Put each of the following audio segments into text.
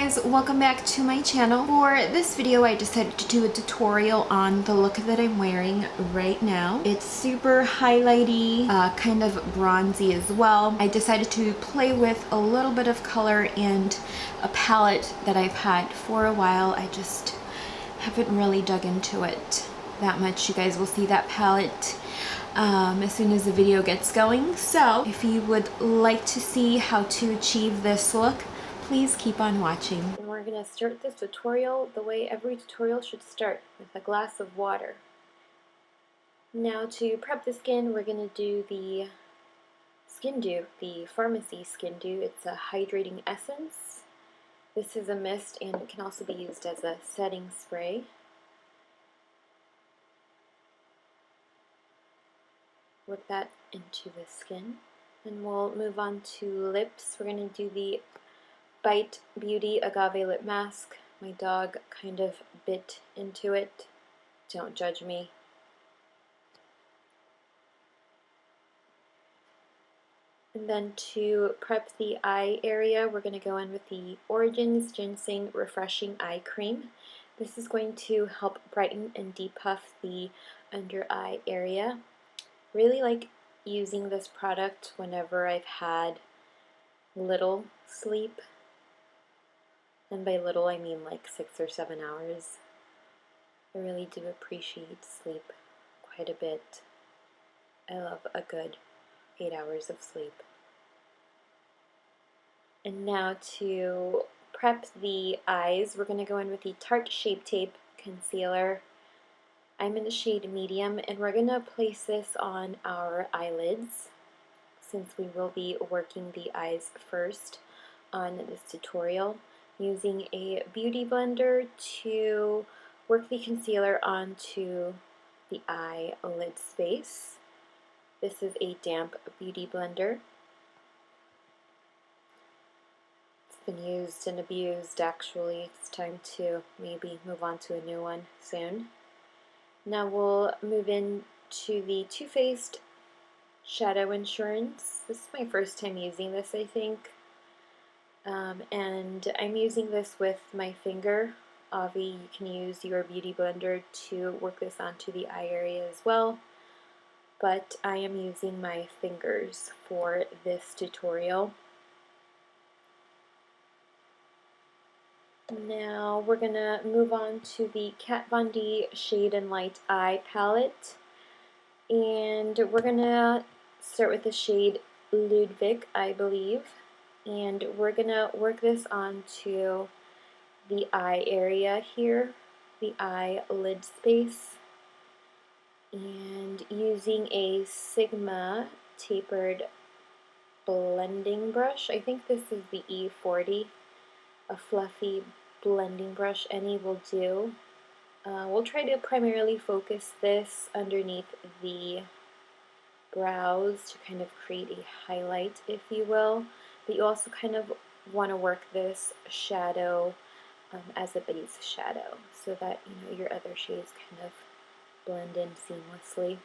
guys, welcome back to my channel. For this video I decided to do a tutorial on the look that I'm wearing right now. It's super highlighty, kind of bronzy as well. I decided to play with a little bit of color and a palette that I've had for a while. I just haven't really dug into it that much. You guys will see that palette as soon as the video gets going. So if you would like to see how to achieve this look, please keep on watching. And we're going to start this tutorial the way every tutorial should start, with a glass of water. Now to prep the skin, we're going to do the Skin Dew, the Farmacy Skin Dew. It's a hydrating essence. This is a mist and it can also be used as a setting spray. Work that into the skin. And we'll move on to lips. We're going to do the Bite Beauty Agave Lip Mask. My dog kind of bit into it. Don't judge me. And then to prep the eye area, we're going to go in with the Origins GinZing Refreshing Eye Cream. This is going to help brighten and depuff the under eye area. Really like using this product whenever I've had little sleep. And by little, I mean like 6 or 7 hours. I really do appreciate sleep quite a bit. I love a good 8 hours of sleep. And now to prep the eyes, we're going to go in with the Tarte Shape Tape Concealer. I'm in the shade medium, and we're going to place this on our eyelids, since we will be working the eyes first on this tutorial, using a beauty blender to work the concealer onto the eyelid space. This is a damp beauty blender. It's been used and abused actually. It's time to maybe move on to a new one soon. Now we'll move into the Too Faced Shadow Insurance. This is my first time using this, I think. And I'm using this with my finger. Obviously, you can use your beauty blender to work this onto the eye area as well, but I am using my fingers for this tutorial. Now we're going to move on to the Kat Von D Shade and Light Eye Palette, and we're going to start with the shade Ludwig, I believe. And we're going to work this onto the eye area here, the eyelid space, and using a Sigma tapered blending brush. I think this is the E40, a fluffy blending brush. Any will do. We'll try to primarily focus this underneath the brows to kind of create a highlight, if you will. But you also kind of want to work this shadow as a base shadow, so that your other shades kind of blend in seamlessly.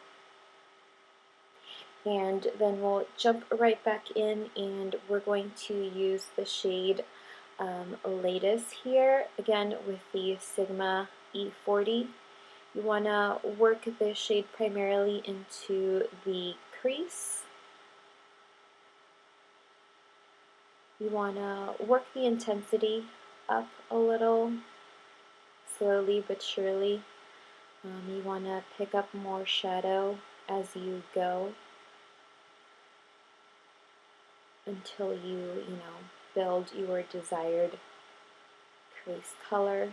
And then we'll jump right back in, and we're going to use the shade Latest here, again with the Sigma E40. You want to work this shade primarily into the crease. You want to work the intensity up a little, slowly but surely. You want to pick up more shadow as you go until you build your desired crease color.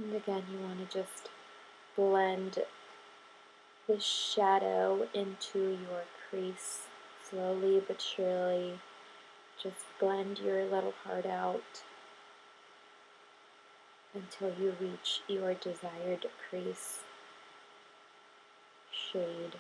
And again, you want to just blend the shadow into your crease slowly but surely. Just blend your little heart out until you reach your desired crease shade.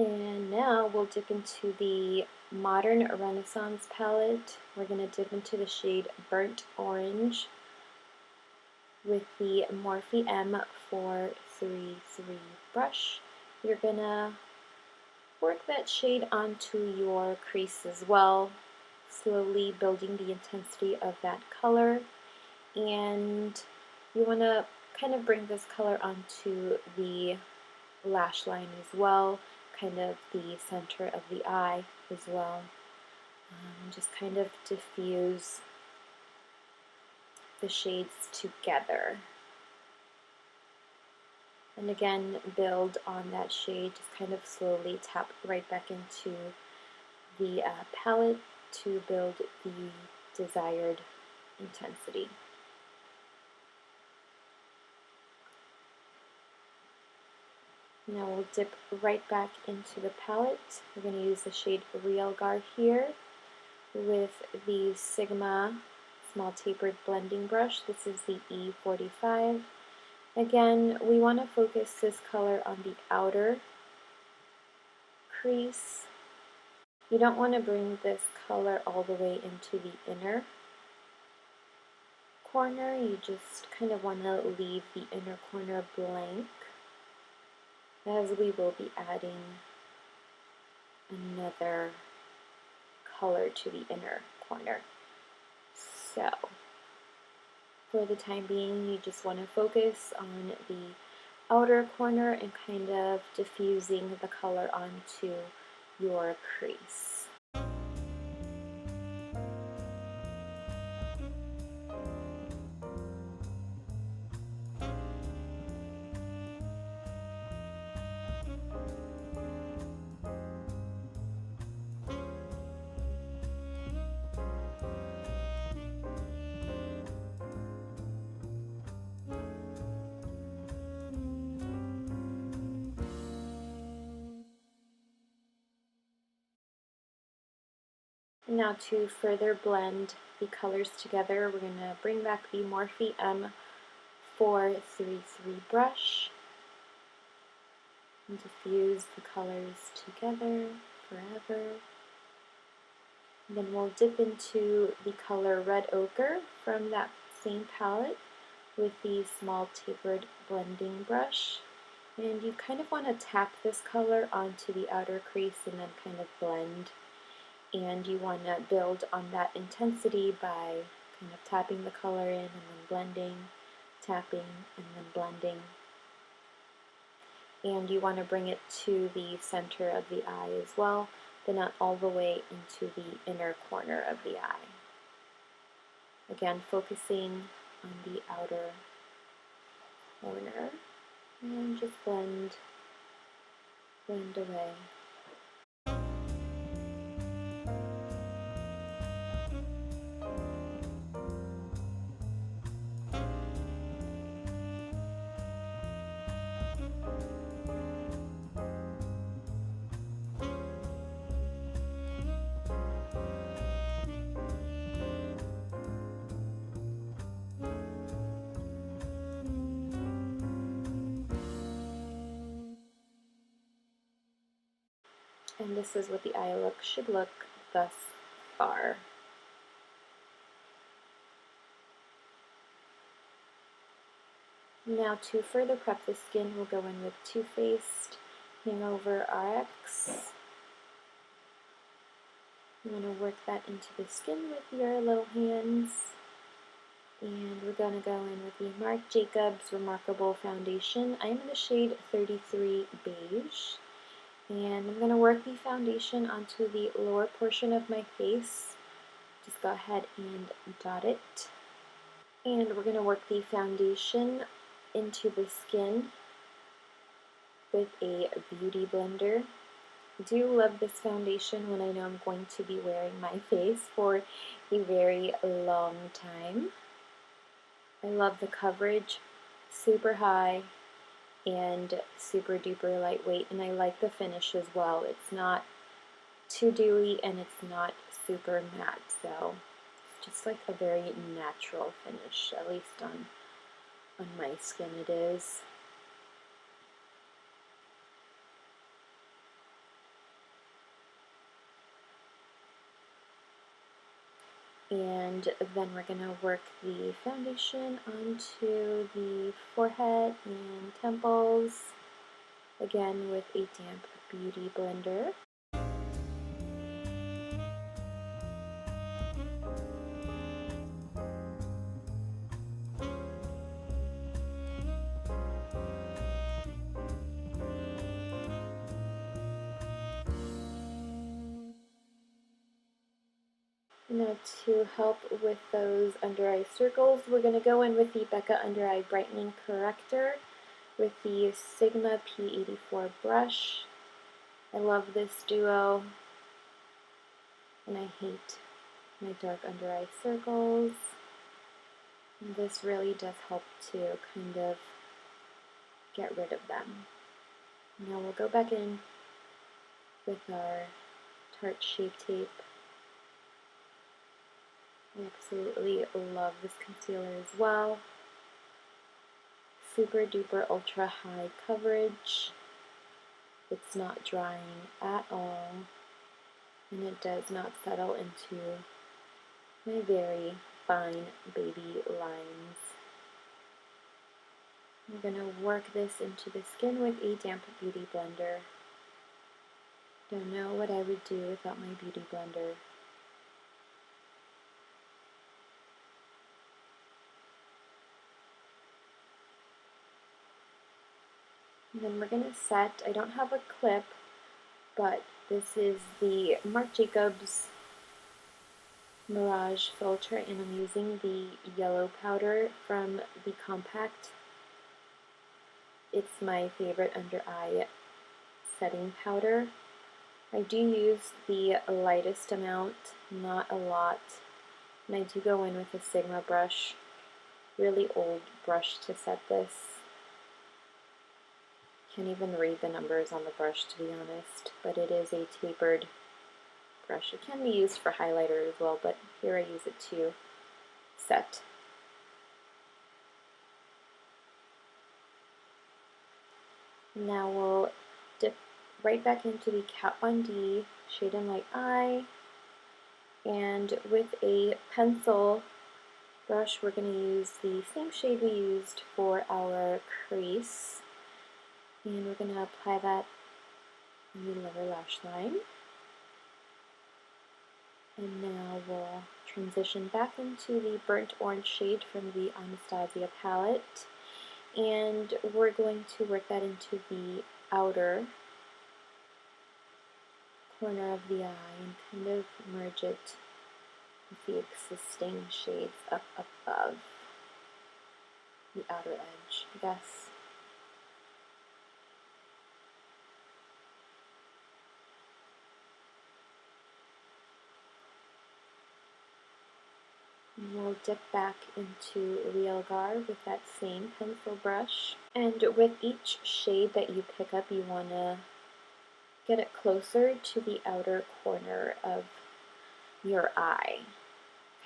And now we'll dip into the Modern Renaissance palette. We're going to dip into the shade Burnt Orange with the Morphe M433 brush. You're going to work that shade onto your crease as well, slowly building the intensity of that color. And you want to kind of bring this color onto the lash line as well, kind of the center of the eye as well. And just kind of diffuse the shades together. And again, build on that shade, just kind of slowly tap right back into the palette to build the desired intensity. Now we'll dip right back into the palette. We're going to use the shade Real Gar here with the Sigma Small Tapered Blending Brush. This is the E45. Again, we want to focus this color on the outer crease. You don't want to bring this color all the way into the inner corner. You just kind of want to leave the inner corner blank, as we will be adding another color to the inner corner. So, for the time being, you just want to focus on the outer corner and kind of diffusing the color onto your crease. Now to further blend the colors together, we're going to bring back the Morphe M433 brush and diffuse the colors together forever. And then we'll dip into the color Red Ochre from that same palette with the Small Tapered Blending Brush. And you kind of want to tap this color onto the outer crease and then kind of blend. And you want to build on that intensity by kind of tapping the color in and then blending, tapping and then blending. And you want to bring it to the center of the eye as well, but not all the way into the inner corner of the eye. Again, focusing on the outer corner, and just blend away. And this is what the eye look should look thus far. Now to further prep the skin, we'll go in with Faced Hangover RX. You want to work that into the skin with your little hands. And we're going to go in with the Marc Jacobs Remarkable Foundation. I'm in the shade 33 Beige. And I'm going to work the foundation onto the lower portion of my face. Just go ahead and dot it. And we're going to work the foundation into the skin with a beauty blender. I do love this foundation when I know I'm going to be wearing my face for a very long time. I love the coverage, super high and super duper lightweight, and I like the finish as well. It's not too dewy and it's not super matte, so it's just like a very natural finish, at least on my skin it is. And then we're going to work the foundation onto the forehead and temples, again with a damp beauty blender. Now to help with those under eye circles, we're going to go in with the Becca Under Eye Brightening Corrector with the Sigma P84 brush. I love this duo, and I hate my dark under eye circles. And this really does help to kind of get rid of them. Now we'll go back in with our Tarte Shape Tape. I absolutely love this concealer as well. Super duper ultra high coverage. It's not drying at all, and it does not settle into my very fine baby lines. I'm going to work this into the skin with a damp beauty blender. Don't know what I would do without my beauty blender. And then we're going to set, I don't have a clip, but this is the Marc Jacobs Mirage filter, and I'm using the yellow powder from the compact. It's my favorite under eye setting powder. I do use the lightest amount, not a lot, and I do go in with a Sigma brush, really old brush to set this. Can't even read the numbers on the brush, to be honest, but it is a tapered brush. It can be used for highlighter as well, but here I use it to set. Now we'll dip right back into the Kat Von D Shade and Light Eye, and with a pencil brush we're going to use the same shade we used for our crease, and we're going to apply that in the lower lash line. And now we'll transition back into the burnt orange shade from the Anastasia palette, and we're going to work that into the outer corner of the eye and kind of merge it with the existing shades up above the outer edge, I guess. And we'll dip back into Real Gar with that same pencil brush. And with each shade that you pick up, you want to get it closer to the outer corner of your eye.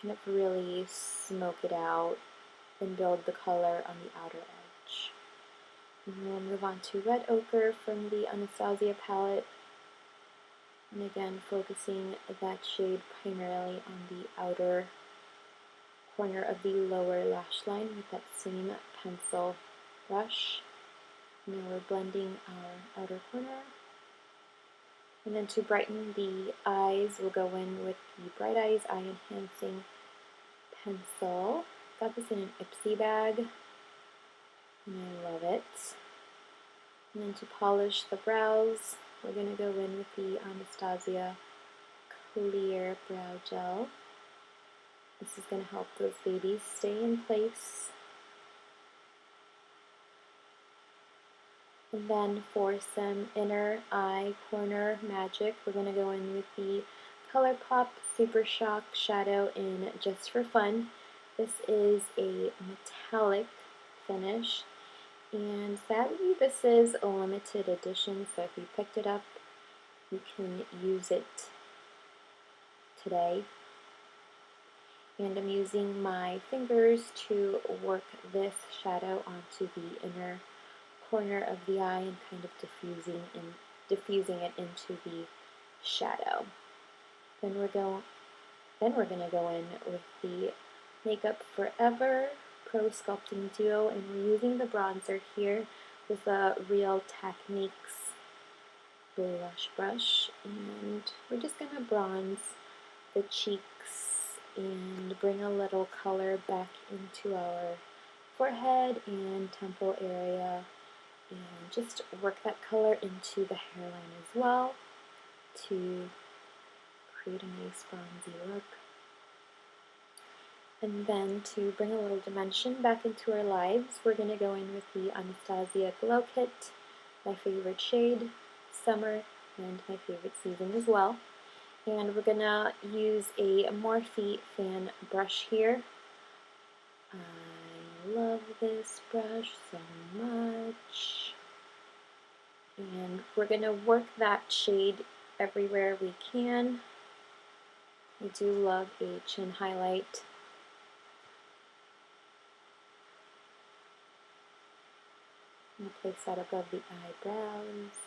Kind of really smoke it out and build the color on the outer edge. And we'll move on to Red Ochre from the Anastasia palette. And again, focusing that shade primarily on the outer corner of the lower lash line with that same pencil brush. Now we're blending our outer corner. And then to brighten the eyes, we'll go in with the Bright Eyes Eye Enhancing Pencil. Got this in an Ipsy bag, and I love it. And then to polish the brows, we're going to go in with the Anastasia Clear Brow Gel. This is going to help those babies stay in place. And then for some inner eye corner magic, we're going to go in with the ColourPop Super Shock Shadow in Just for Fun. This is a metallic finish, and sadly this is a limited edition, so if you picked it up, you can use it today. And I'm using my fingers to work this shadow onto the inner corner of the eye and kind of diffusing it into the shadow. Then Then we're going to go in with the Makeup Forever Pro Sculpting Duo, and we're using the bronzer here with a Real Techniques blush brush, and we're just going to bronze the cheeks and bring a little color back into our forehead and temple area, and just work that color into the hairline as well to create a nice bronzy look. And then to bring a little dimension back into our lives, we're going to go in with the Anastasia Glow Kit, my favorite shade, summer, and my favorite season as well. And we're going to use a Morphe fan brush here. I love this brush so much. And we're going to work that shade everywhere we can. I do love a chin highlight. I'm going to place that above the eyebrows.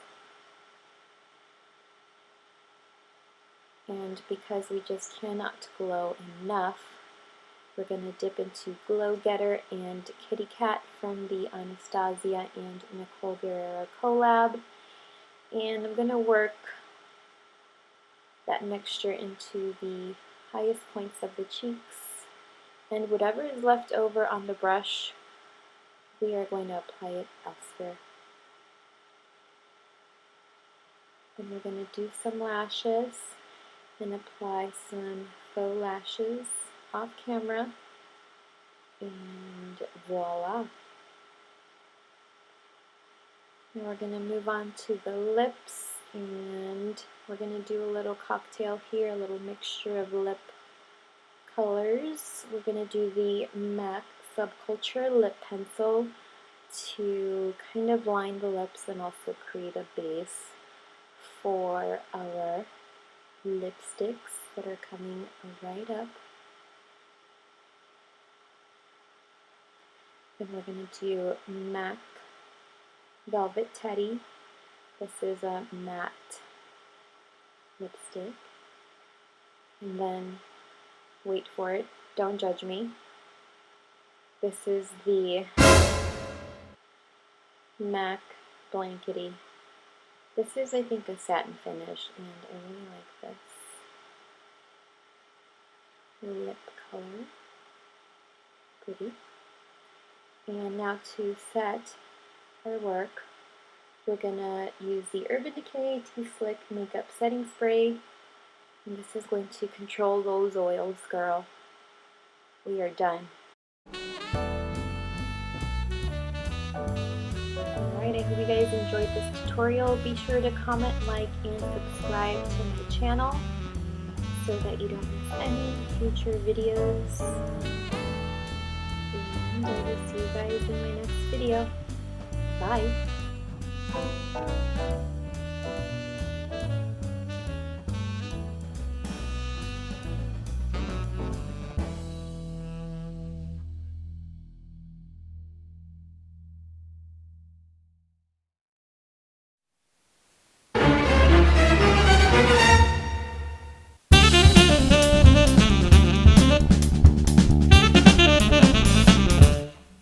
And because we just cannot glow enough, we're going to dip into Glow Getter and Kitty Cat from the Anastasia and Nicole Guerriero collab. And I'm going to work that mixture into the highest points of the cheeks. And whatever is left over on the brush, we are going to apply it elsewhere. And we're going to do some lashes and apply some faux lashes off camera, and voila. Now we're going to move on to the lips, and we're going to do a little cocktail here, a little mixture of lip colors. We're going to do the MAC Subculture lip pencil to kind of line the lips and also create a base for our lipsticks that are coming right up. And we're going to do MAC Velvet Teddy. This is a matte lipstick. And then, wait for it, don't judge me. This is the MAC Blankety. This is, I think, a satin finish, and I really like this lip color. Pretty. And now to set our work, we're gonna use the Urban Decay T-Slick Makeup Setting Spray, and this is going to control those oils, girl. We are done. Alright, I hope you guys enjoyed this tutorial. Be sure to comment, like, and subscribe to my channel so that you don't miss any future videos. And I will see you guys in my next video. Bye!